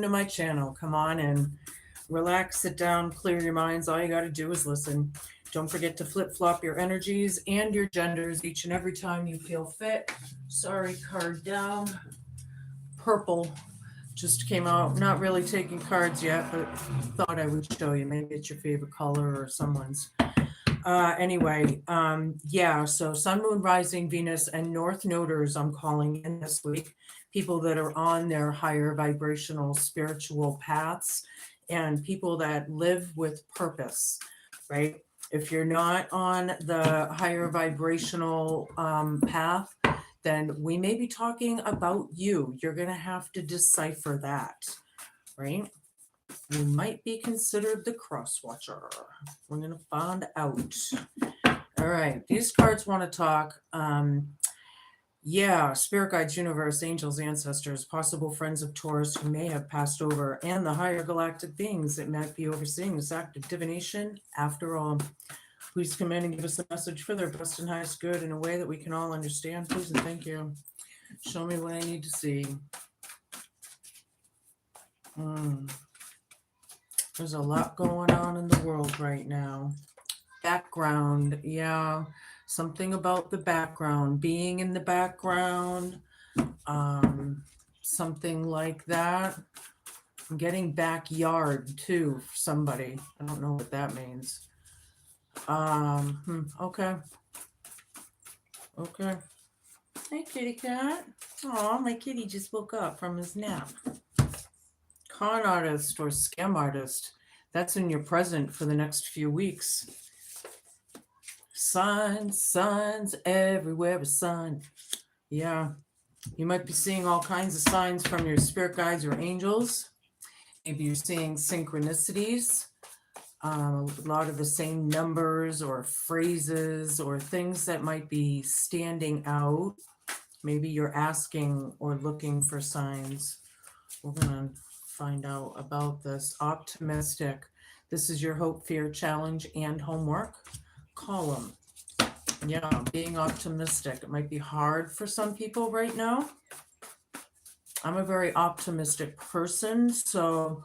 welcome to my channel. Come on in, relax, sit down, clear your minds. All you got to do is listen. Don't forget to flip-flop your energies and your genders each and every time you feel fit. Sorry, card down. Purple just came out. Not really taking cards yet, but thought I would show you. Maybe it's your favorite color or someone's. Yeah, so Sun, Moon, Rising, Venus, and North Noders I'm calling in this week. People that are on their higher vibrational spiritual paths and people that live with purpose, right? If you're not on the higher vibrational path, then we may be talking about you. You're going to have to decipher that, right? You might be considered the cross watcher. We're going to find out. All right, these cards want to talk. Yeah, spirit guides, universe, angels, ancestors, possible friends of Taurus who may have passed over, and the higher galactic beings that might be overseeing this act of divination. After all, please come in and give us a message for their best and highest good in a way that we can all understand, please and thank you. Show me what I need to see. There's a lot going on in the world right now. Background, yeah, something about the background, being in the background, something like that. I'm getting backyard too for somebody. I don't know what that means. Okay. Okay. Hey, kitty cat. Oh, my kitty just woke up from his nap. Con artist or scam artist. That's in your present for the next few weeks. Signs everywhere, a sign. Yeah, you might be seeing all kinds of signs from your spirit guides or angels. Maybe you're seeing synchronicities, a lot of the same numbers or phrases or things that might be standing out. Maybe you're asking or looking for signs. We're going to find out about this. Optimistic. This is your hope, fear, challenge, and homework column. Yeah, being optimistic. It might be hard for some people right now. I'm a very optimistic person, so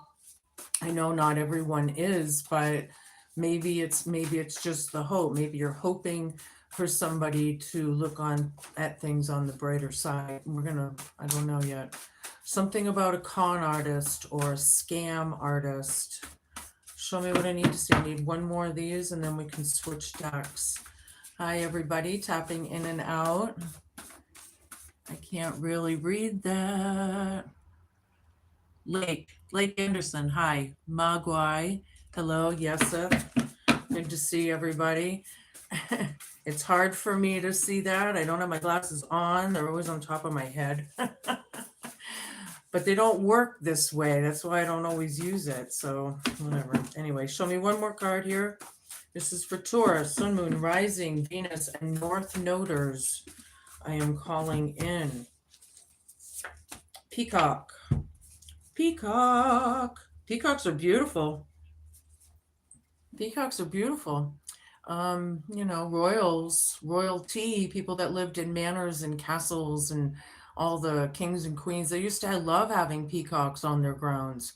I know not everyone is, but maybe it's just the hope. Maybe you're hoping for somebody to look on at things on the brighter side. I don't know yet. Something about a con artist or a scam artist. Show me what I need to see. I need one more of these and then we can switch decks. Hi, everybody, tapping in and out. I can't really read that. Lake Anderson, hi. Magwai, hello, Yesef. Good to see everybody. It's hard for me to see that. I don't have my glasses on. They're always on top of my head. But they don't work this way. That's why I don't always use it. So whatever. Anyway, show me one more card here. This is for Taurus, Sun, Moon, Rising, Venus, and North Noders. I am calling in. Peacock. Peacock. Peacocks are beautiful. Peacocks are beautiful. Royalty, people that lived in manors and castles and all the kings and queens. They used to love having peacocks on their grounds.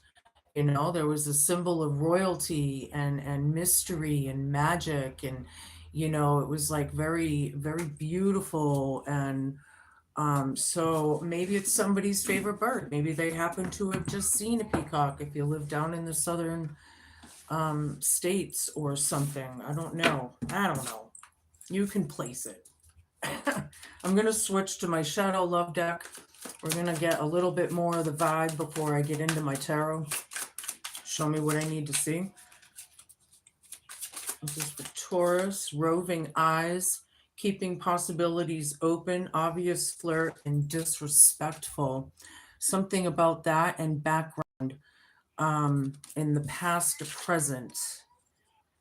There was a symbol of royalty and mystery and magic. And, it was like very, very beautiful. And so maybe it's somebody's favorite bird. Maybe they happen to have just seen a peacock if you live down in the southern states or something. I don't know. You can place it. I'm going to switch to my Shadow Love deck. We're going to get a little bit more of the vibe before I get into my tarot. Show me what I need to see. This is for Taurus, roving eyes, keeping possibilities open, obvious flirt, and disrespectful. Something about that and background in the past to present.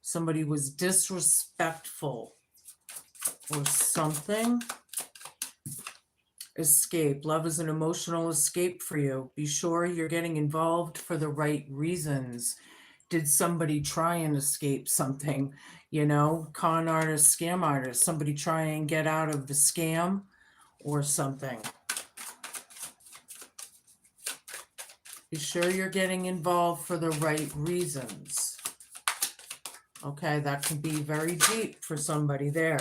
Somebody was disrespectful or something. Escape. Love is an emotional escape for you. Be sure you're getting involved for the right reasons. Did somebody try and escape something? Con artist, scam artist. Somebody try and get out of the scam or something. Be sure you're getting involved for the right reasons. Okay, that can be very deep for somebody there.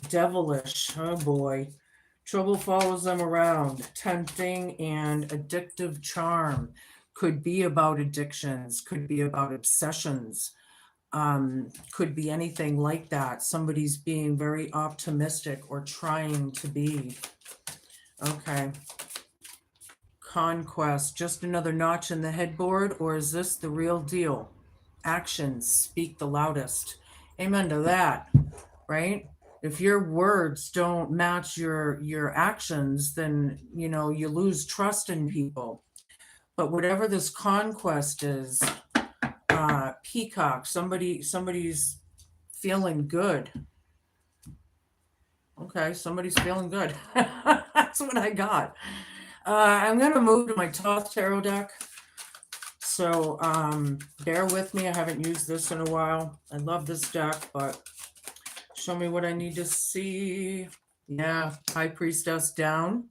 Devilish, oh boy. Trouble follows them around. Tempting and addictive charm. Could be about addictions, could be about obsessions, could be anything like that. Somebody's being very optimistic or trying to be. Okay. Conquest, just another notch in the headboard, or is this the real deal? Actions speak the loudest. Amen to that, right? If your words don't match your actions, then you lose trust in people. But whatever this conquest is, peacock, somebody's feeling good. Okay, somebody's feeling good. That's what I got. I'm gonna move to my Thoth tarot deck. So bear with me. I haven't used this in a while. I love this deck, but show me what I need to see. Yeah, High Priestess down.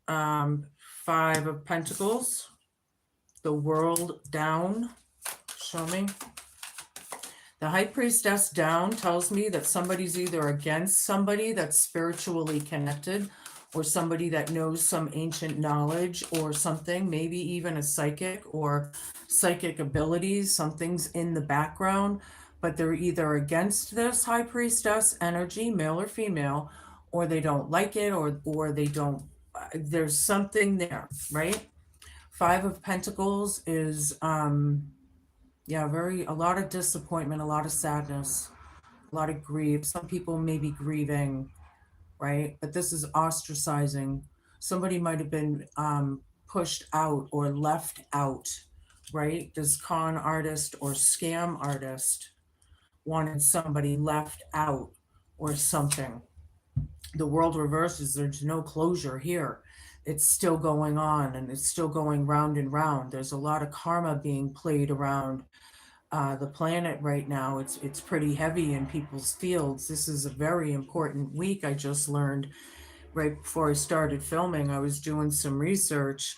5 of Pentacles. The World down. Show me. The High Priestess down tells me that somebody's either against somebody that's spiritually connected, or somebody that knows some ancient knowledge or something, maybe even a psychic or psychic abilities. Something's in the background, but they're either against this High Priestess energy, male or female, or they don't like it, or they don't, there's something there, right? 5 of Pentacles is, yeah, a lot of disappointment, a lot of sadness, a lot of grief. Some people may be grieving, right? But this is ostracizing. Somebody might have been pushed out or left out, right? This con artist or scam artist wanted somebody left out or something. The world reverses. There's no closure here. It's still going on, and it's still going round and round. There's a lot of karma being played around the planet right now. It's pretty heavy in people's fields. This is a very important week. I just learned right before I started filming. I was doing some research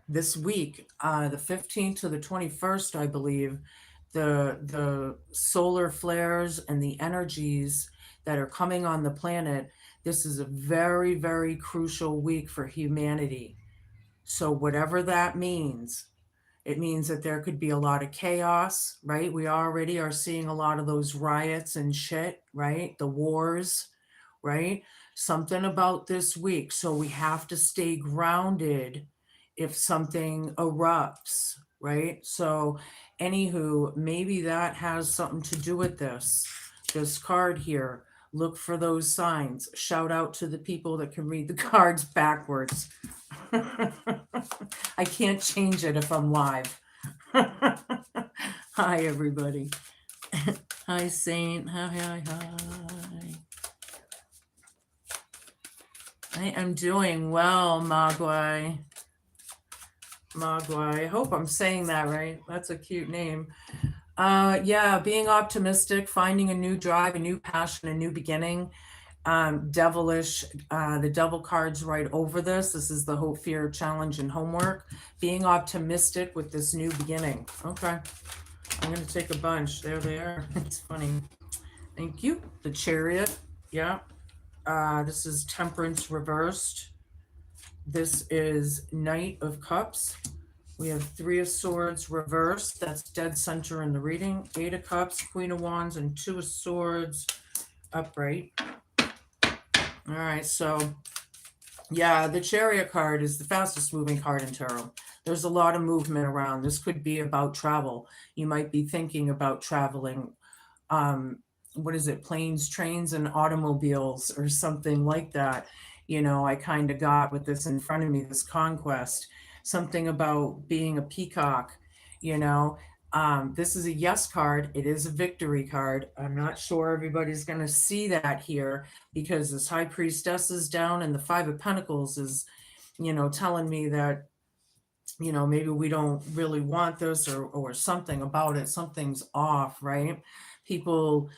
this week, the 15th to the 21st, I believe. The solar flares and the energies that are coming on the planet. This is a very, very crucial week for humanity. So whatever that means, it means that there could be a lot of chaos, right? We already are seeing a lot of those riots and shit, right? The wars, right? Something about this week. So we have to stay grounded if something erupts, right? So, anywho, maybe that has something to do with this card here. Look for those signs. Shout out to the people that can read the cards backwards. I can't change it if I'm live. Hi, everybody. Hi, Saint. Hi. I am doing well, Magwai. I hope I'm saying that right. That's a cute name. Yeah, being optimistic, finding a new drive, a new passion, a new beginning. Devilish, the devil card's right over this. This is the hope, fear, challenge, and homework. Being optimistic with this new beginning. Okay. I'm going to take a bunch. There they are. It's funny. Thank you. The Chariot. Yeah. This is Temperance reversed. This is Knight of Cups. We have 3 of Swords reversed. That's dead center in the reading. 8 of Cups, Queen of Wands, and 2 of Swords upright. All right, so yeah, the Chariot card is the fastest moving card in tarot. There's a lot of movement around. This could be about travel. You might be thinking about traveling. What is it? Planes, trains, and automobiles, or something like that. I kind of got with this in front of me, this conquest, something about being a peacock. This is a yes card. It is a victory card. I'm not sure everybody's going to see that here, because this High Priestess is down, and the 5 of Pentacles is, telling me that, maybe we don't really want this, or something about it. Something's off, right? People,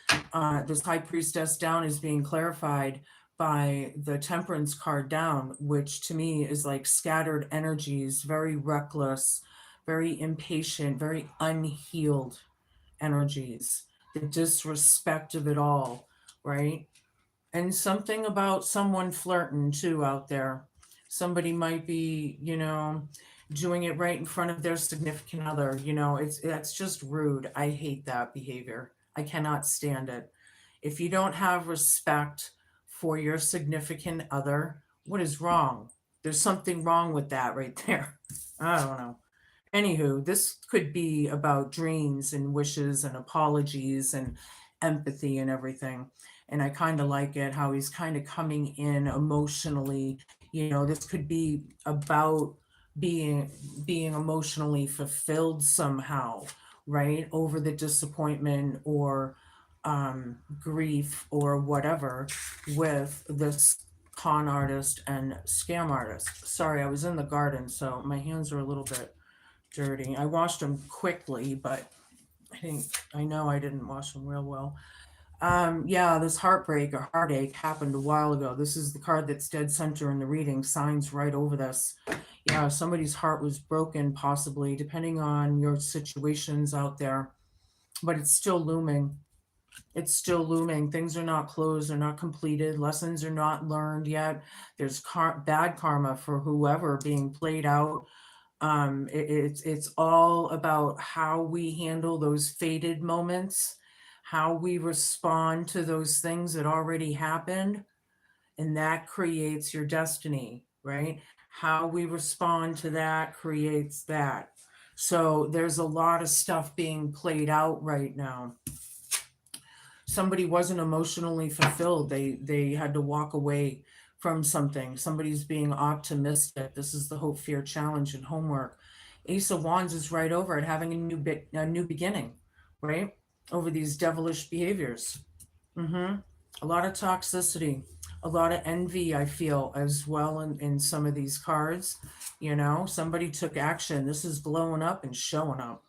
this High Priestess down is being clarified by the Temperance card down, which to me is like scattered energies, very reckless, very impatient, very unhealed energies, the disrespect of it all, right? And something about someone flirting too out there. Somebody might be, doing it right in front of their significant other. It's that's just rude. I hate that behavior. I cannot stand it. If you don't have respect for your significant other, what is wrong? There's something wrong with that right there. I don't know. Anywho, this could be about dreams and wishes and apologies and empathy and everything. And I kind of like it how he's kind of coming in emotionally. This could be about being being emotionally fulfilled somehow, right? Over the disappointment or grief or whatever with this con artist and scam artist. Sorry, I was in the garden, so my hands are a little bit dirty. I washed them quickly, but I know I didn't wash them real well. Yeah, this heartbreak or heartache happened a while ago. This is the card that's dead center in the reading, signs right over this. Yeah, somebody's heart was broken, possibly, depending on your situations out there, but it's still looming. It's still looming. Things are not closed, they're not completed, lessons are not learned yet. There's bad karma for whoever being played out. It's all about how we handle those faded moments, how we respond to those things that already happened, and that creates your destiny, right? How we respond to that creates that. So there's a lot of stuff being played out right now. Somebody wasn't emotionally fulfilled. They had to walk away from something. Somebody's being optimistic. This is the hope, fear, challenge, and homework. Ace of Wands is right over it, having a new beginning, right? Over these devilish behaviors. Mm-hmm. A lot of toxicity, a lot of envy. I feel as well in some of these cards. Somebody took action. This is glowing up and showing up.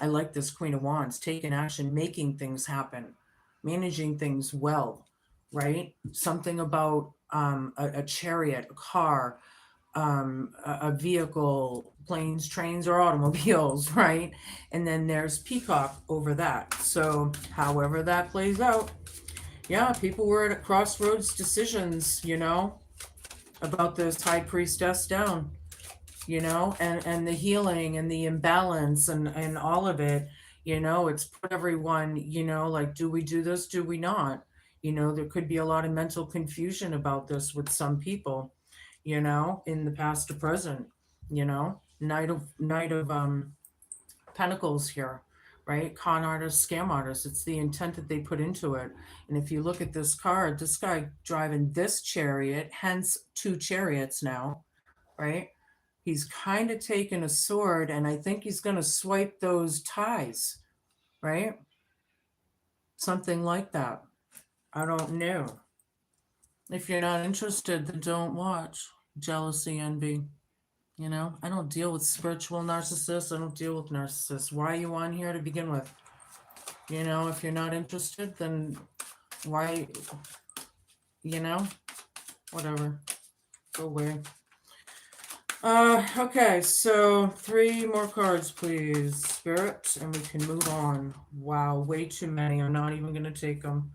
I like this Queen of Wands, taking action, making things happen, managing things well, right? Something about a chariot, a car, a vehicle, planes, trains, or automobiles, right? And then there's Peacock over that. So, however that plays out, yeah, people were at a crossroads decisions, about this High Priestess down, and the healing and the imbalance and all of it. It's put everyone, like, do we do this, do we not? There could be a lot of mental confusion about this with some people, in the past to present. Knight of Pentacles here, right? Con artists, scam artists, it's the intent that they put into it. And if you look at this card, this guy driving this chariot, hence two chariots now, right? He's kind of taken a sword, and I think he's going to swipe those ties, right? Something like that. I don't know. If you're not interested, then don't watch. Jealousy, envy. I don't deal with spiritual narcissists. I don't deal with narcissists. Why are you on here to begin with? If you're not interested, then why, whatever. Go away. Okay, so 3 more cards, please, Spirit, and we can move on. Wow, way too many. I'm not even going to take them.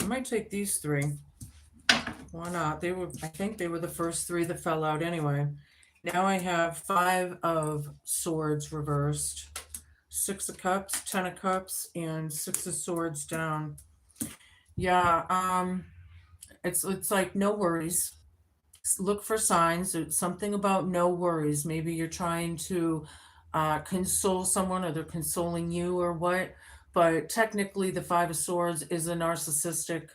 I might take these 3. Why not? I think they were the first 3 that fell out anyway. Now I have 5 of Swords reversed, 6 of Cups, 10 of Cups, and 6 of Swords down. Yeah, it's like no worries. Look for signs. It's something about no worries. Maybe you're trying to console someone, or they're consoling you, or what. But technically, the 5 of Swords is a narcissistic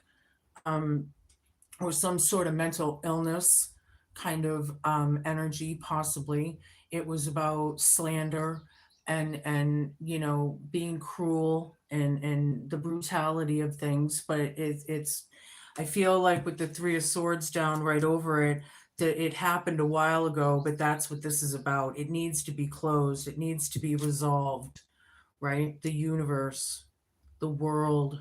um, or some sort of mental illness kind of energy, possibly. It was about slander and being cruel and the brutality of things. But it's I feel like with the 3 of Swords down right over it, that it happened a while ago, but that's what this is about. It needs to be closed. It needs to be resolved, right? The universe, the world,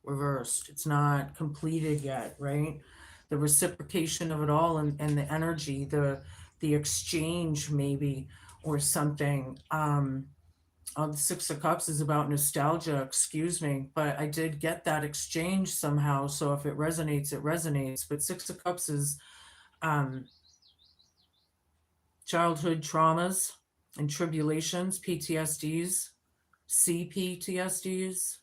reversed. It's not completed yet, right? The reciprocation of it all, and the energy, the exchange maybe, or something. The Six of Cups is about nostalgia, excuse me, but I did get that exchange somehow. So if it resonates, it resonates. But Six of Cups is um, childhood traumas and tribulations, PTSDs, CPTSDs,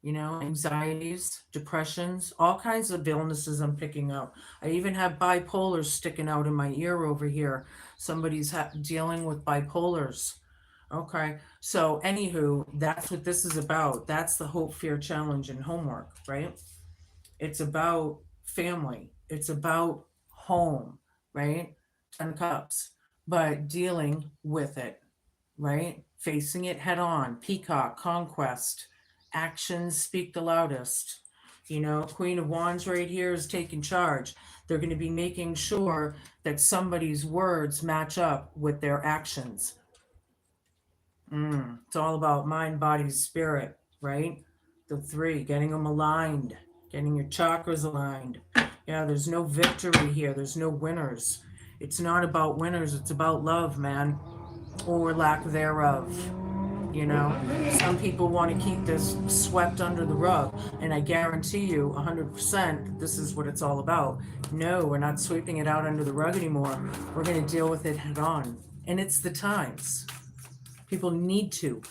anxieties, depressions, all kinds of illnesses I'm picking up. I even have bipolars sticking out in my ear over here. Somebody's dealing with bipolars. Okay. So, anywho, that's what this is about. That's the Hope, Fear, Challenge, and homework, right? It's about family, it's about home, right? 10 cups, but dealing with it, right? Facing it head on. Peacock, conquest, actions speak the loudest. Queen of Wands right here is taking charge. They're going to be making sure that somebody's words match up with their actions. It's all about mind, body, spirit, right? The three, getting them aligned, getting your chakras aligned. Yeah, there's no victory here. There's no winners. It's not about winners. It's about love, man, or lack thereof. Some people want to keep this swept under the rug, and I guarantee you 100% that this is what it's all about. No, we're not sweeping it out under the rug anymore. We're going to deal with it head on. And it's the times. People need to.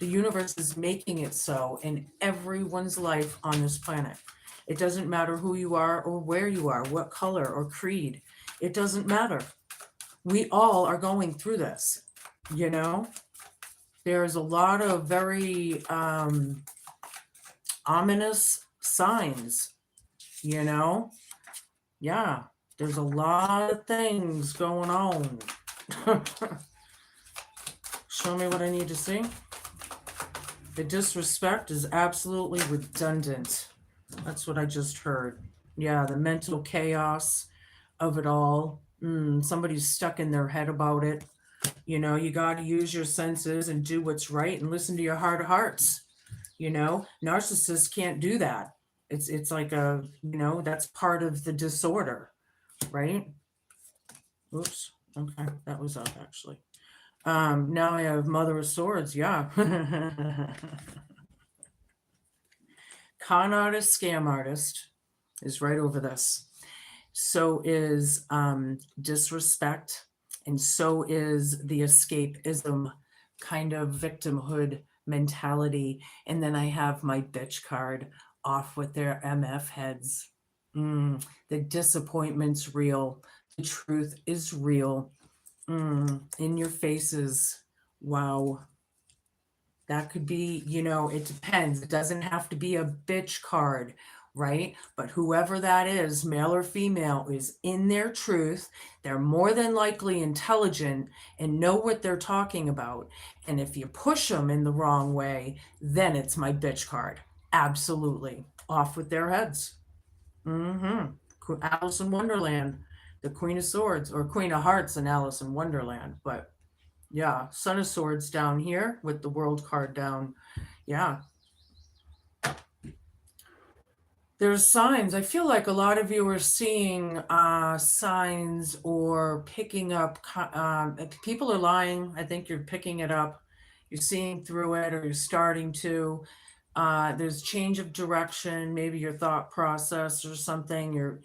The universe is making it so in everyone's life on this planet. It doesn't matter who you are or where you are, what color or creed. It doesn't matter. We all are going through this, There's a lot of very ominous signs, Yeah, there's a lot of things going on. Show me what I need to see. The disrespect is absolutely redundant. That's what I just heard. Yeah, the mental chaos of it all. Somebody's stuck in their head about it. You got to use your senses and do what's right and listen to your heart of hearts. Narcissists can't do that. It's like that's part of the disorder, right? Oops. Okay, that was up actually. Now I have Mother of Swords. Yeah. Con artist, scam artist is right over this. So is disrespect, and so is the escapism kind of victimhood mentality. And then I have my bitch card off with their MF heads. The disappointment's real. The truth is real. In your faces. Wow. That could be, it depends. It doesn't have to be a bitch card, right? But whoever that is, male or female, is in their truth. They're more than likely intelligent and know what they're talking about. And if you push them in the wrong way, then it's my bitch card. Absolutely. Off with their heads. Alice in Wonderland, the Queen of Swords, or Queen of Hearts in Alice in Wonderland. But yeah, Son of Swords down here with the World card down. Yeah. There's signs. I feel like a lot of you are seeing signs or picking up. People are lying. I think you're picking it up. You're seeing through it, or you're starting to. There's change of direction, maybe your thought process or something.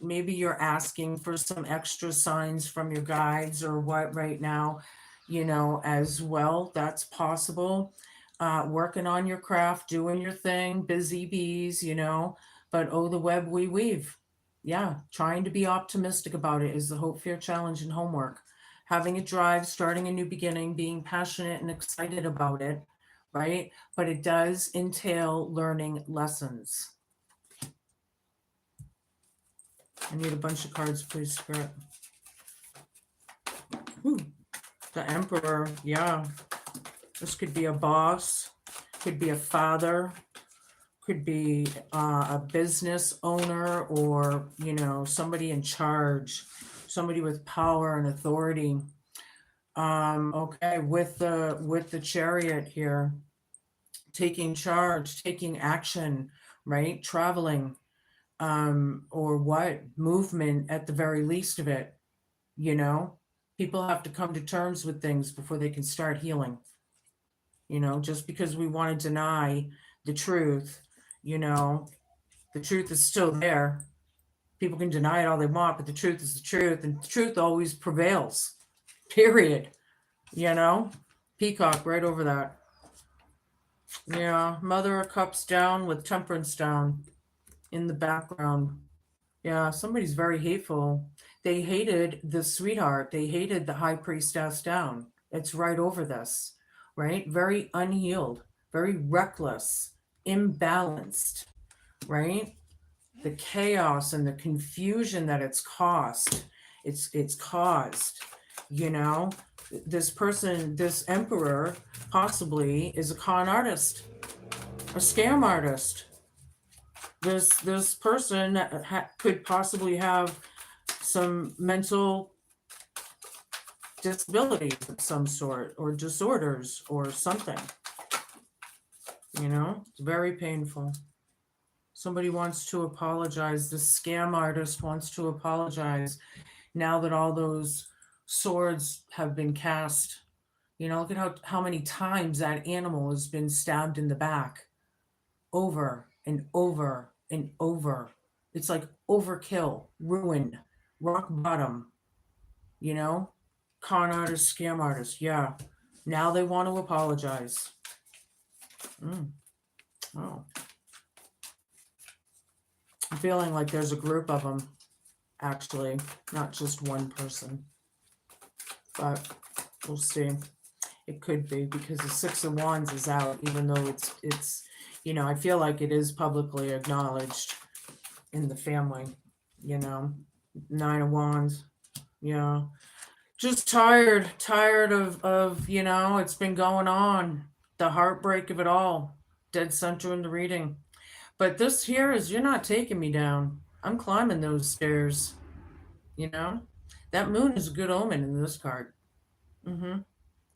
Maybe you're asking for some extra signs from your guides or what right now, as well. That's possible. Working on your craft, doing your thing, busy bees, but oh, the web we weave. Yeah, trying to be optimistic about it is the Hope, Fear, Challenge, and homework. Having a drive, starting a new beginning, being passionate and excited about it, right? But it does entail learning lessons. I need a bunch of cards, please, Spirit. The Emperor, yeah. This could be a boss, could be a father, could be a business owner, or, somebody in charge, somebody with power and authority. Okay, with the Chariot here, taking charge, taking action, right? Traveling, or what? Movement at the very least of it, you know? People have to come to terms with things before they can start healing. Just because we want to deny the truth, you know, the truth is still there. People can deny it all they want, but the truth is the truth, and the truth always prevails. Period. You know? Peacock right over that. Yeah, Mother of Cups down with Temperance down in the background. Yeah, somebody's very hateful. They hated the sweetheart. They hated the high priestess down. It's right over this, right? Very unhealed, very reckless, imbalanced, right? The chaos and the confusion that it's caused, you know? This person, this emperor, possibly is a con artist, a scam artist. This person could possibly have some mental disabilities of some sort, or disorders or something. It's very painful. Somebody wants to apologize. The scam artist wants to apologize now that all those swords have been cast. Look at how many times that animal has been stabbed in the back, over and over and over. It's like overkill, ruin, rock bottom, con artist, scam artist. Yeah. Now they want to apologize. Oh. I'm feeling like there's a group of them, actually, not just one person. But we'll see. It could be, because the Six of Wands is out, even though it's I feel like it is publicly acknowledged in the family, Nine of Wands. Yeah. Just tired of, it's been going on. The heartbreak of it all. Dead center in the reading. But this here is, you're not taking me down. I'm climbing those stairs. That moon is a good omen in this card.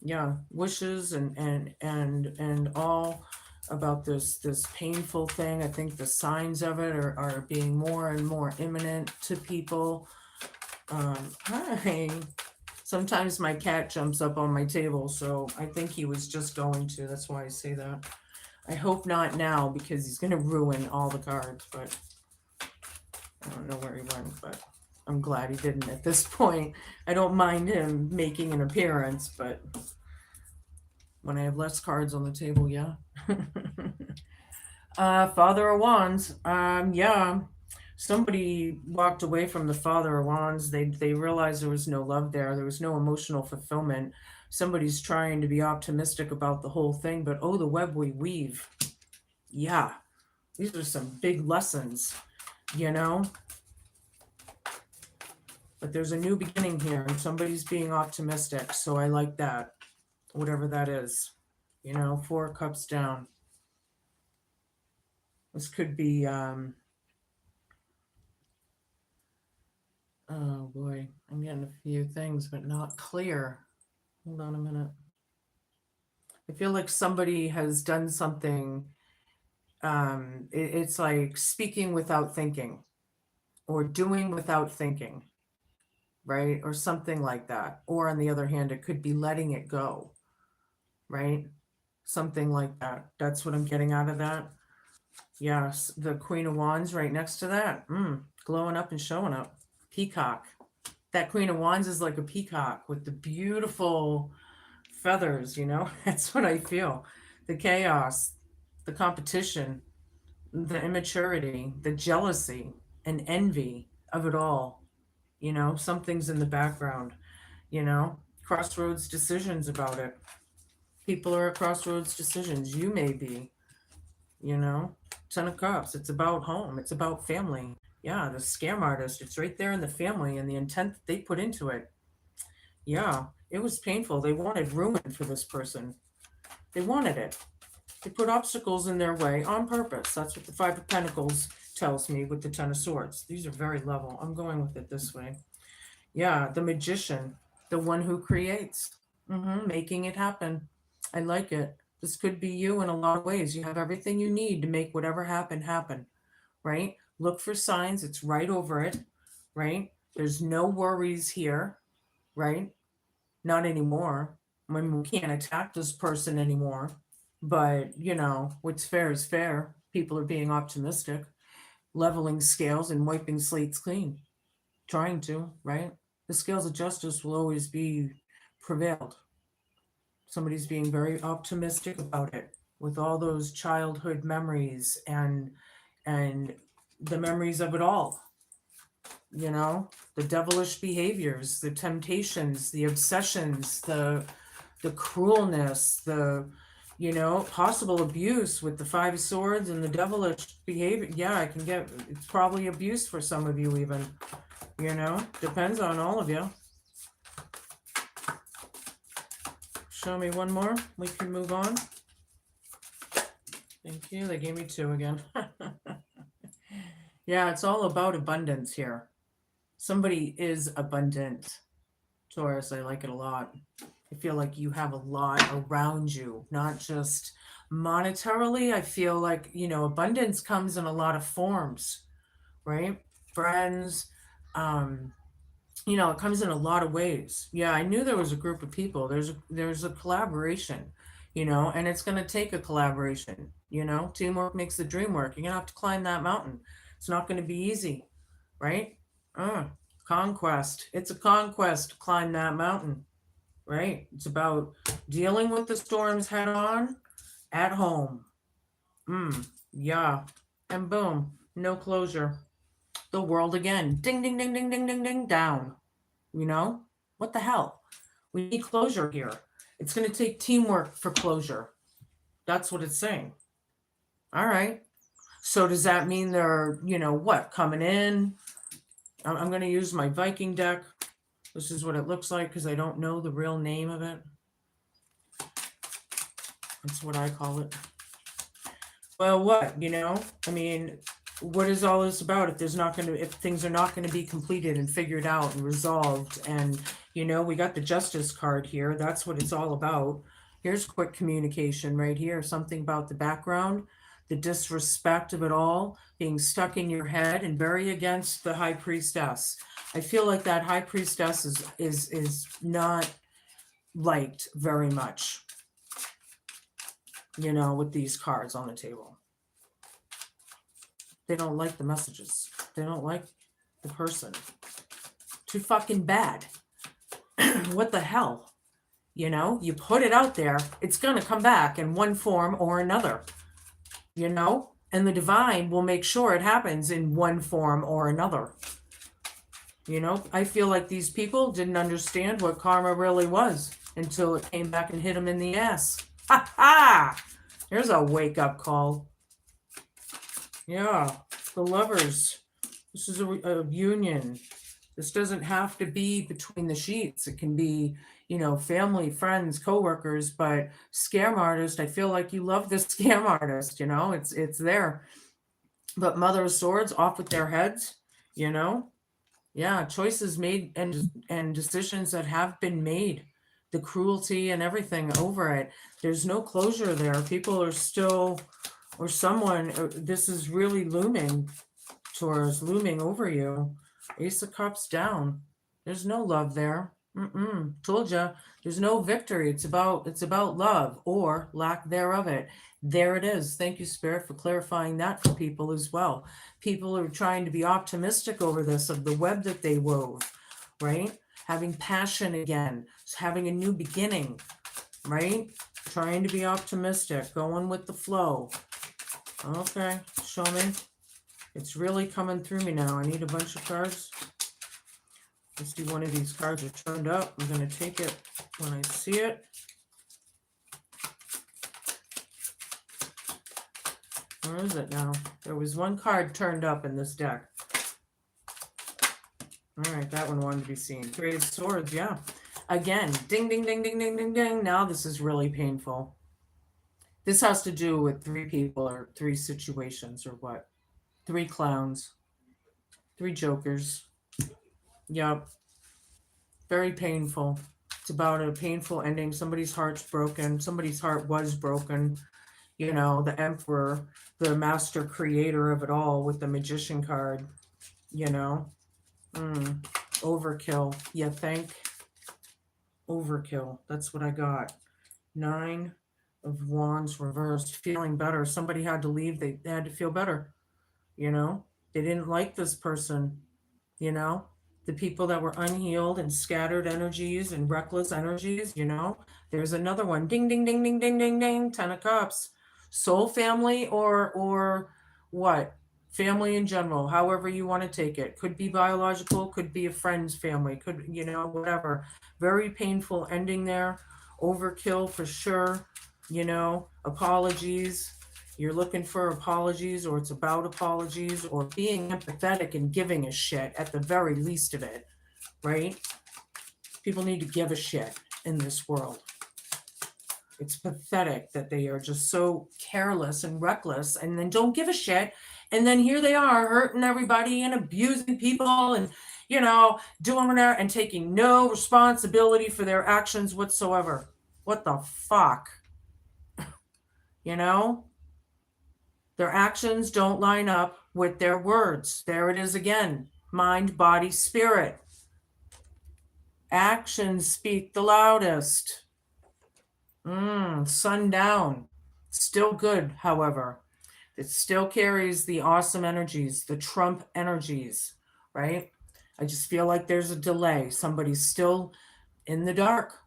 Yeah, wishes and all about this painful thing. I think the signs of it are being more and more imminent to people. Hi. Sometimes my cat jumps up on my table, so I think he was just going to. That's why I say that. I hope not now, because he's going to ruin all the cards, but I don't know where he went, but I'm glad he didn't at this point. I don't mind him making an appearance, but when I have less cards on the table, yeah. Father of Wands. Yeah. Somebody walked away from the Father of Wands. They realized there was no love there. There was no emotional fulfillment. Somebody's trying to be optimistic about the whole thing, but oh, the web we weave. Yeah. These are some big lessons, But there's a new beginning here, and somebody's being optimistic, so I like that. Whatever that is. Four of Cups down. This could be oh boy, I'm getting a few things, but not clear. Hold on a minute. I feel like somebody has done something. It's like speaking without thinking, or doing without thinking, right? Or something like that. Or on the other hand, it could be letting it go, right? Something like that. That's what I'm getting out of that. Yes, the Queen of Wands right next to that. Glowing up and showing up. Peacock. That Queen of Wands is like a peacock with the beautiful feathers, That's what I feel. The chaos, the competition, the immaturity, the jealousy and envy of it all. Something's in the background, crossroads decisions about it. People are at crossroads decisions. You may be, Ten of Cups. It's about home. It's about family. Yeah, the scam artist. It's right there in the family and the intent that they put into it. Yeah, it was painful. They wanted ruin for this person. They wanted it. They put obstacles in their way on purpose. That's what the Five of Pentacles tells me with the Ten of Swords. These are very level. I'm going with it this way. Yeah, the Magician, the one who creates, making it happen. I like it. This could be you in a lot of ways. You have everything you need to make whatever happen, right? Look for signs. It's right over it, right? There's no worries here, right? Not anymore. When we can't attack this person anymore. But, what's fair is fair. People are being optimistic, leveling scales and wiping slates clean. Trying to, right? The scales of justice will always be prevailed. Somebody's being very optimistic about it with all those childhood memories and the memories of it all, the devilish behaviors, the temptations, the obsessions, the cruelness, the possible abuse with the 5 of Swords and the devilish behavior. Yeah, it's probably abuse for some of you even, depends on all of you. Show me one more. We can move on. Thank you. They gave me 2 again. Yeah, it's all about abundance here. Somebody is abundant. Taurus, I like it a lot. I feel like you have a lot around you, not just monetarily. I feel like, abundance comes in a lot of forms, right? Friends, it comes in a lot of ways. Yeah, I knew there was a group of people. There's a collaboration, and it's going to take a collaboration. Teamwork makes the dream work. You're going to have to climb that mountain. It's not going to be easy, right? Conquest. It's a conquest to climb that mountain, right? It's about dealing with the storms head on at home. Yeah. And boom, no closure. The world again. Ding, ding, ding, ding, ding, ding, ding, down. What the hell? We need closure here. It's going to take teamwork for closure. That's what it's saying. All right. So does that mean they're, coming in? I'm going to use my Viking deck. This is what it looks like because I don't know the real name of it. That's what I call it. Well, what, what is all this about if things are not going to be completed and figured out and resolved? And, we got the Justice card here. That's what it's all about. Here's quick communication right here. Something about the background, the disrespect of it all, being stuck in your head and very against the High Priestess. I feel like that High Priestess is not liked very much, with these cards on the table. They don't like the messages. They don't like the person. Too fucking bad. What the hell? You put it out there, it's going to come back in one form or another. And the divine will make sure it happens in one form or another. I feel like these people didn't understand what karma really was until it came back and hit them in the ass. Ha ha! Here's a wake-up call. Yeah, the Lovers. This is a union. This doesn't have to be between the sheets. It can be, family, friends, coworkers, but scam artist, I feel like you love this scam artist, it's there. But Mother of Swords off with their heads, Yeah, choices made and decisions that have been made. The cruelty and everything over it. There's no closure there. People are still, or someone, this is really looming, Taurus, looming over you. Ace of Cups down. There's no love there. Told ya. There's no victory. It's about love or lack thereof it. There it is. Thank you, Spirit, for clarifying that for people as well. People are trying to be optimistic over this, of the web that they wove, right? Having passion again, having a new beginning, right? Trying to be optimistic, going with the flow. Okay, show me. It's really coming through me now. I need a bunch of cards. Let's do one of these cards are turned up. I'm going to take it when I see it. Where is it now? There was one card turned up in this deck. All right, that one wanted to be seen. 3 of Swords, yeah. Again, ding, ding, ding, ding, ding, ding, ding. Now this is really painful. This has to do with 3 people or 3 situations or what? 3 clowns. 3 jokers. Yep. Very painful. It's about a painful ending. Somebody's heart's broken. Somebody's heart was broken. You know, the Emperor, the master creator of it all with the Magician card, you know. Overkill. You think? Overkill. That's what I got. 9 of Wands reversed. Feeling better. Somebody had to leave. They had to feel better. You know, they didn't like this person. You know, the people that were unhealed and scattered energies and reckless energies. You know, there's another one. Ding, ding, ding, ding, ding, ding, ding. 10 of Cups. Soul family or what? Family in general, however you want to take it. Could be biological, could be a friend's family, could, you know, whatever. Very painful ending there. Overkill for sure. You know, apologies. You're looking for apologies, or it's about apologies, or being empathetic and giving a shit at the very least of it, right? People need to give a shit in this world. It's pathetic that they are just so careless and reckless and then don't give a shit. And then here they are hurting everybody and abusing people and, you know, doing whatever and taking no responsibility for their actions whatsoever. What the fuck? You know? Their actions don't line up with their words. There it is again. Mind, body, spirit. Actions speak the loudest. Sundown. Still good, however. It still carries the awesome energies, the Trump energies, right? I just feel like there's a delay. Somebody's still in the dark.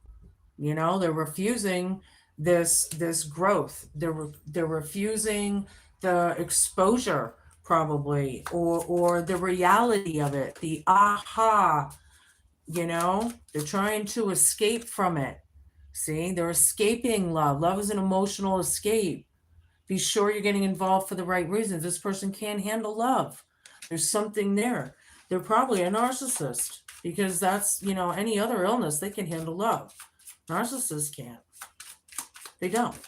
You know, they're refusing this growth. They're refusing the exposure, probably, or the reality of it, the aha. You know, they're trying to escape from it. See, they're escaping love. Love is an emotional escape. Be sure you're getting involved for the right reasons. This person can't handle love. There's something there. They're probably a narcissist, because that's, you know, any other illness, they can handle love. Narcissists can't. They don't.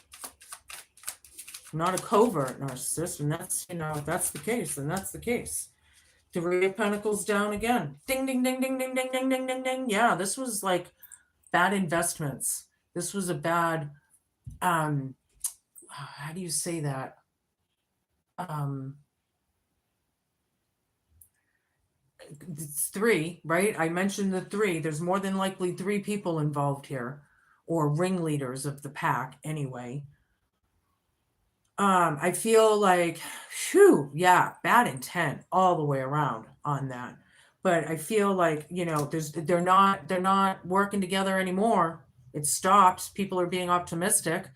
Not a covert narcissist, and that's, you know, if that's the case, then that's the case. 3 of Pentacles down again. Ding, ding, ding, ding, ding, ding, ding, ding, ding, ding. Yeah, this was like bad investments. This was a bad, how do you say that? It's 3, right? I mentioned the 3. There's more than likely 3 people involved here, or ringleaders of the pack anyway. I feel like, whew, yeah, bad intent all the way around on that. But I feel like, you know, they're not working together anymore. It stopped. People are being optimistic.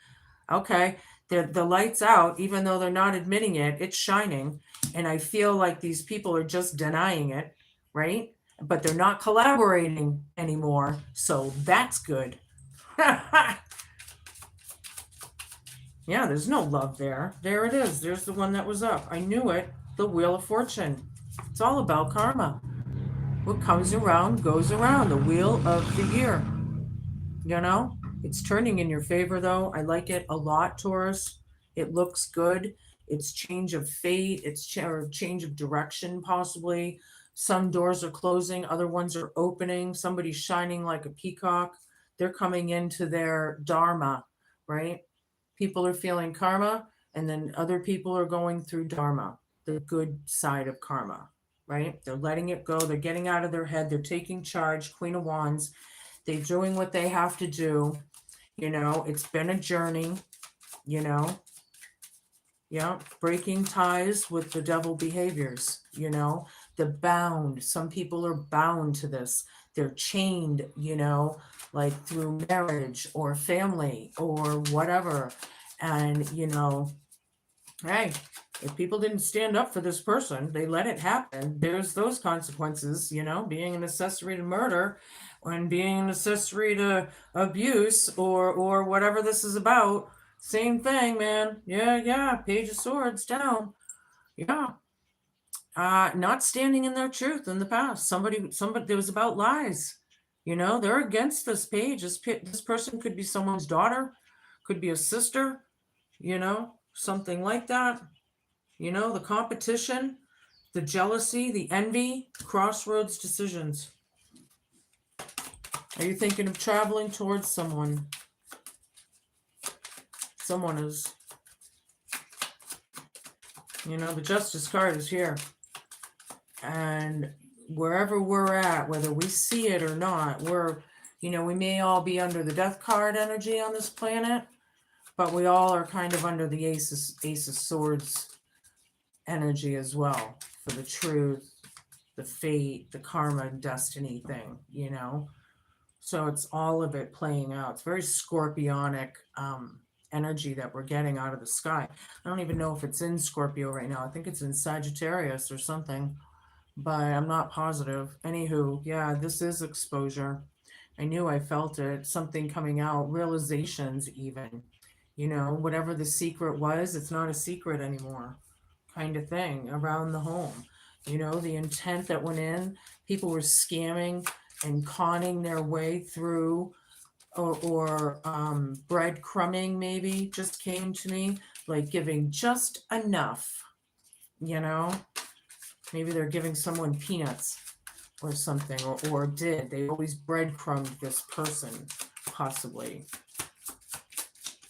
Okay, the light's out, even though they're not admitting it. It's shining, and I feel like these people are just denying it, right? But they're not collaborating anymore, so that's good. Yeah, there's no love there. There it is. There's the one that was up. I knew it. The Wheel of Fortune. It's all about karma. What comes around goes around. The Wheel of the Year. You know? It's turning in your favor, though. I like it a lot, Taurus. It looks good. It's change of fate. It's change of direction, possibly. Some doors are closing. Other ones are opening. Somebody's shining like a peacock. They're coming into their dharma, right? People are feeling karma, and then other people are going through dharma, the good side of karma, right? They're letting it go. They're getting out of their head. They're taking charge. Queen of Wands. They're doing what they have to do. You know, it's been a journey, you know. Yeah, breaking ties with the devil behaviors, you know. The bound. Some people are bound to this. They're chained, you know, like through marriage or family or whatever. And, you know, hey, if people didn't stand up for this person, they let it happen. There's those consequences, you know, being an accessory to murder and being an accessory to abuse or whatever this is about. Same thing, man. Yeah. Page of Swords down. Yeah. Not standing in their truth in the past. Somebody, there was about lies. You know, they're against this page. This person could be someone's daughter, could be a sister, you know, something like that. You know, the competition, the jealousy, the envy, crossroads decisions. Are you thinking of traveling towards someone? Someone is. You know, the Justice card is here. And wherever we're at, whether we see it or not, we may all be under the death card energy on this planet, but we all are kind of under the Ace of Swords energy as well, for the truth, the fate, the karma and destiny thing, So it's all of it playing out. It's very scorpionic energy that we're getting out of the sky. I don't even know if it's in Scorpio right now. I think it's in Sagittarius or something, but I'm not positive. Anywho, yeah, this is exposure. I knew I felt it, something coming out, realizations even. Whatever the secret was, it's not a secret anymore, kind of thing around the home. The intent that went in, people were scamming and conning their way through, or breadcrumbing maybe just came to me, like giving just enough, maybe they're giving someone peanuts or something, or they always breadcrumbed this person, possibly.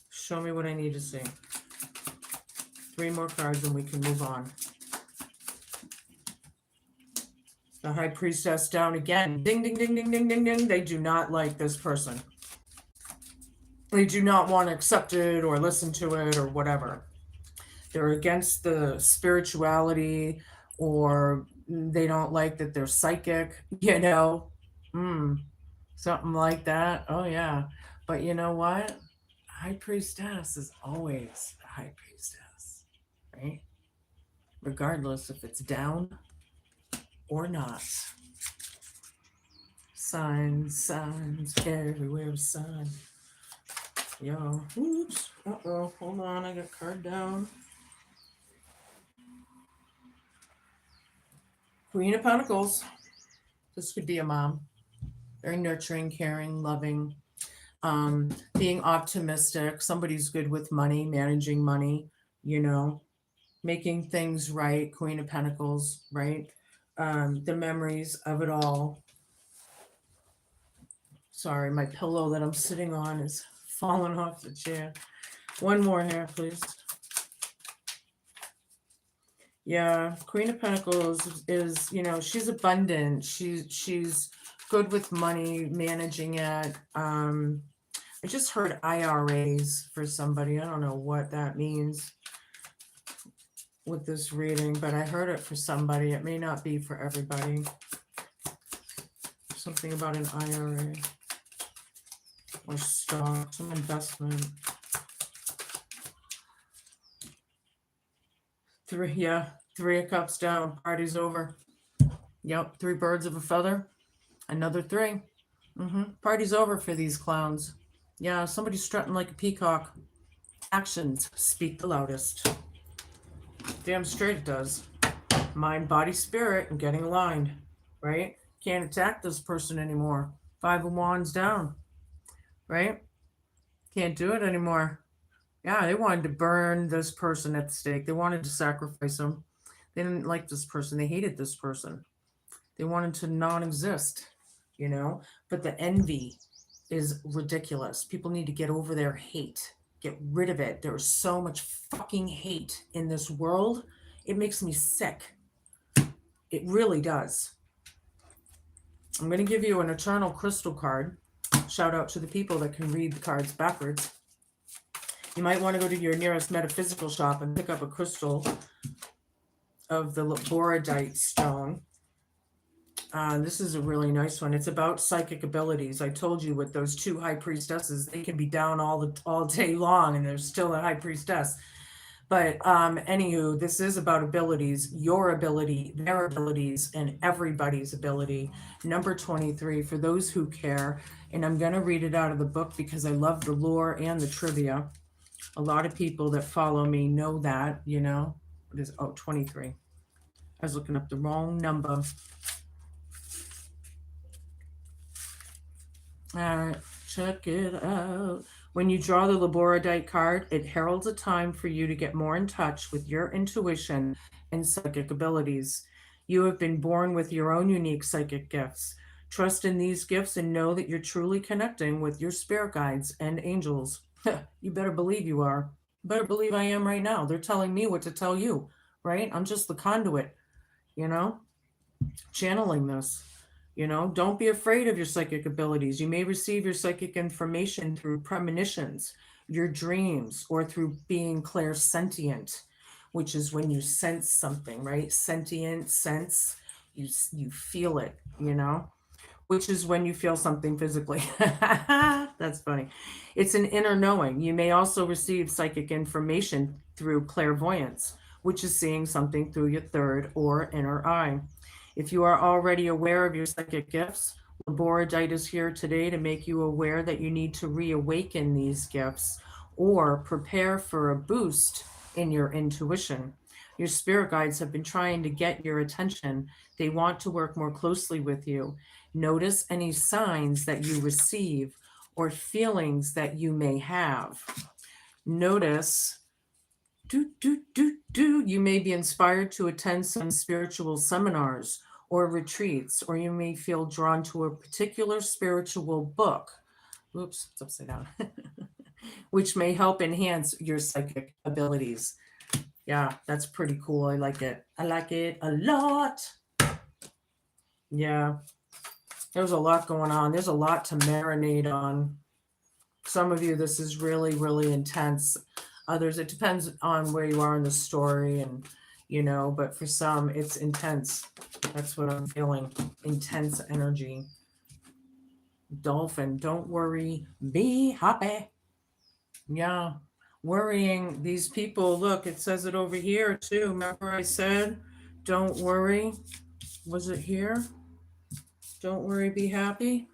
Show me what I need to see. 3 more cards and we can move on. The High Priestess down again. Ding, ding, ding, ding, ding, ding, ding. They do not like this person. They do not want to accept it or listen to it or whatever. They're against the spirituality, or they don't like that they're psychic, something like that. Oh, yeah. But you know what? High Priestess is always a High Priestess, right? Regardless if it's down or not. Signs everywhere, sun. Yo, oops. Uh-oh, hold on, I got card down. Queen of Pentacles. This could be a mom. Very nurturing, caring, loving, being optimistic. Somebody's good with money, managing money, making things right. Queen of Pentacles, right? The memories of it all. Sorry, my pillow that I'm sitting on is falling off the chair. One more here, please. Yeah, Queen of Pentacles is, she's abundant. She's good with money, managing it. I just heard IRAs for somebody. I don't know what that means with this reading, but I heard it for somebody. It may not be for everybody. Something about an IRA or stock, some investment. 3 of Cups down. Party's over. Yep, 3 birds of a feather. Another 3. Party's over for these clowns. Yeah, somebody's strutting like a peacock. Actions speak the loudest. Damn straight it does. Mind, body, spirit, and getting aligned, right? Can't attack this person anymore. 5 of Wands down, right? Can't do it anymore. Yeah, they wanted to burn this person at the stake. They wanted to sacrifice him. They didn't like this person. They hated this person. They wanted to non-exist, But the envy is ridiculous. People need to get over their hate. Get rid of it. There's so much fucking hate in this world. It makes me sick. It really does. I'm going to give you an Eternal Crystal card. Shout out to the people that can read the cards backwards. You might want to go to your nearest metaphysical shop and pick up a crystal of the laboradite stone. This is a really nice one. It's about psychic abilities. I told you with those 2 High Priestesses, they can be down all day long and there's still a High Priestess. But anywho, this is about abilities, your ability, their abilities, and everybody's ability. Number 23, for those who care. And I'm going to read it out of the book because I love the lore and the trivia. A lot of people that follow me know that, It is, 23. I was looking up the wrong number. All right, check it out. When you draw the laboradite card, it heralds a time for you to get more in touch with your intuition and psychic abilities. You have been born with your own unique psychic gifts. Trust in these gifts and know that you're truly connecting with your spirit guides and angels. You better believe you are. Better believe I am right now. They're telling me what to tell you, right? I'm just the conduit, you know, channeling this. Don't be afraid of your psychic abilities. You may receive your psychic information through premonitions, your dreams, or through being clairsentient, which is when you sense something, right? Sentient sense, you feel it, which is when you feel something physically. That's funny. It's an inner knowing. You may also receive psychic information through clairvoyance, which is seeing something through your third or inner eye. If you are already aware of your psychic gifts, Laboradite is here today to make you aware that you need to reawaken these gifts or prepare for a boost in your intuition. Your spirit guides have been trying to get your attention. They want to work more closely with you. Notice any signs that you receive or feelings that you may have. Notice, you may be inspired to attend some spiritual seminars or retreats, or you may feel drawn to a particular spiritual book. Oops, it's upside down. Which may help enhance your psychic abilities. Yeah, that's pretty cool. I like it. I like it a lot. Yeah. There's a lot going on. There's a lot to marinate on. Some of you, this is really, really intense. Others, it depends on where you are in the story and, but for some, it's intense. That's what I'm feeling. Intense energy. Dolphin, don't worry. Be happy. Yeah. Worrying these people. Look, it says it over here too. Remember I said, don't worry. Was it here? Don't worry, be happy,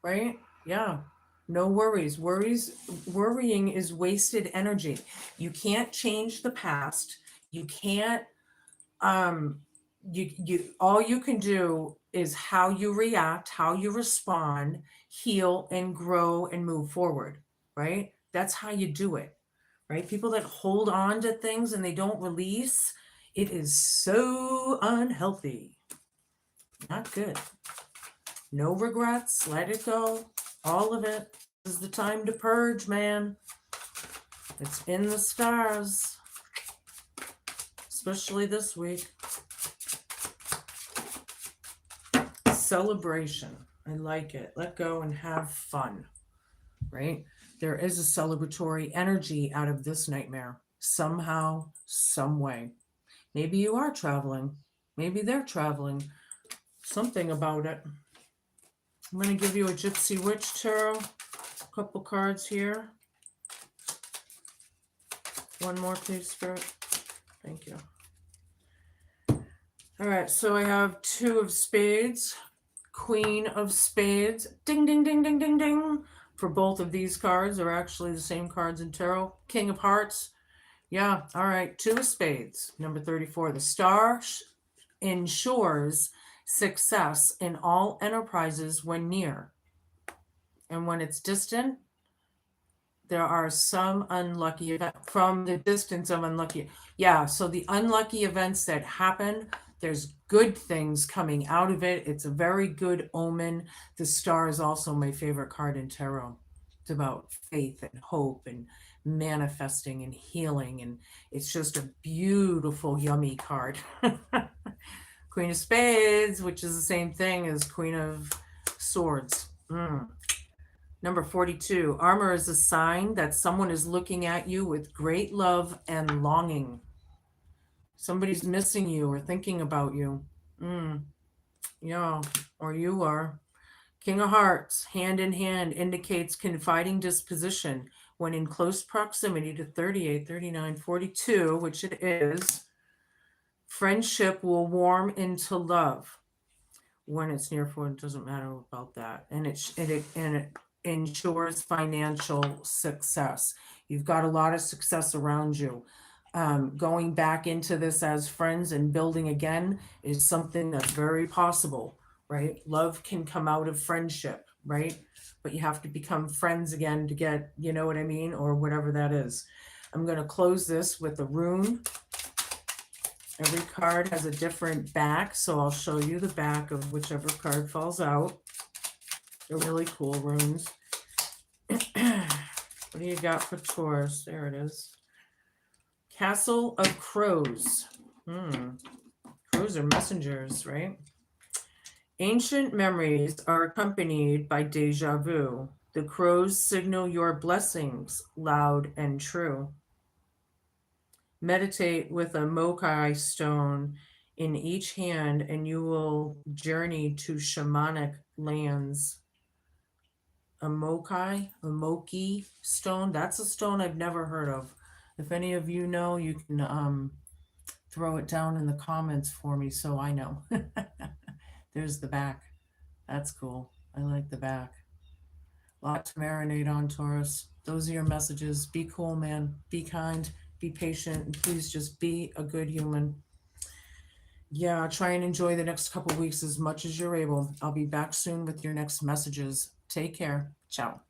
right? Yeah. No worries. Worrying is wasted energy. You can't change the past. You can't all you can do is how you react, how you respond, heal and grow and move forward, right? That's how you do it, right? People that hold on to things and they don't release, it is so unhealthy. Not good. No regrets. Let it go. All of it. This is the time to purge, man. It's in the stars. Especially this week. Celebration. I like it. Let go and have fun. Right? There is a celebratory energy out of this nightmare. Somehow, some way. Maybe you are traveling. Maybe they're traveling. Something about it. I'm going to give you a Gypsy Witch Tarot. A couple cards here. One more, please, Spirit. Thank you. All right, so I have 2 of spades, Queen of Spades. Ding, ding, ding, ding, ding, ding. For both of these cards are actually the same cards in tarot. King of Hearts. Yeah, all right. 2 of spades. Number 34. The star ensures success in all enterprises when near. And when it's distant, there are some unlucky events from the distance of unlucky. Yeah, so the unlucky events that happen, there's good things coming out of it. It's a very good omen. The star is also my favorite card in tarot. It's about faith and hope and manifesting and healing. And it's just a beautiful, yummy card. Queen of Spades, which is the same thing as Queen of Swords. Number 42, armor is a sign that someone is looking at you with great love and longing. Somebody's missing you or thinking about you. Yeah, or you are. King of Hearts, hand in hand, indicates confiding disposition when in close proximity to 38, 39, 42, which it is. Friendship will warm into love. When it's near 4, it doesn't matter about that. And it ensures financial success. You've got a lot of success around you. Going back into this as friends and building again is something that's very possible, right? Love can come out of friendship, right? But you have to become friends again to get, you know what I mean? Or whatever that is. I'm going to close this with a rune. Every card has a different back, so I'll show you the back of whichever card falls out. They're really cool runes. What do you got for Taurus? There it is. Castle of Crows. Crows are messengers, right? Ancient memories are accompanied by deja vu. The crows signal your blessings loud and true. Meditate with a mokai stone in each hand, and you will journey to shamanic lands. A moki stone. That's a stone I've never heard of. If any of you know, you can throw it down in the comments for me so I know. There's the back. That's cool. I like the back. Lot to marinate on, Taurus. Those are your messages. Be cool, man. Be kind. Be patient. And please just be a good human. Yeah, try and enjoy the next couple weeks as much as you're able. I'll be back soon with your next messages. Take care. Ciao.